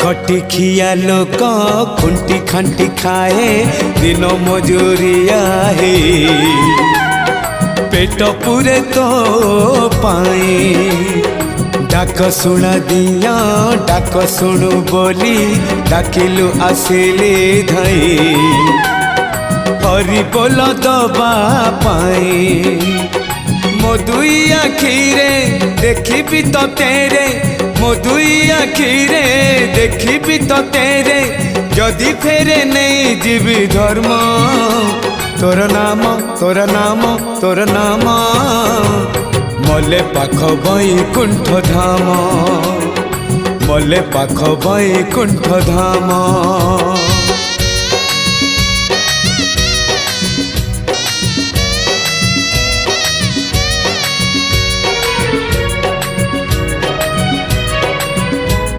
खटिखिया लोक खुंटी खांटी खाए दिन मजूरिया है पेट पूरे तो पाए डाक शुणा दिया डाक शुणु बोली डाकिलु आसिले धई हरि बोल दबा पाए मो दुई आखिरे देखी तो तेरे मो दुई आखिरे देखी तो तेरे जदि फेरे नहीं जीवी धर्म तोर नाम तोर नाम तोर नाम मले पाख बैकुंठ धाम मले पाख बैकुंठ धाम।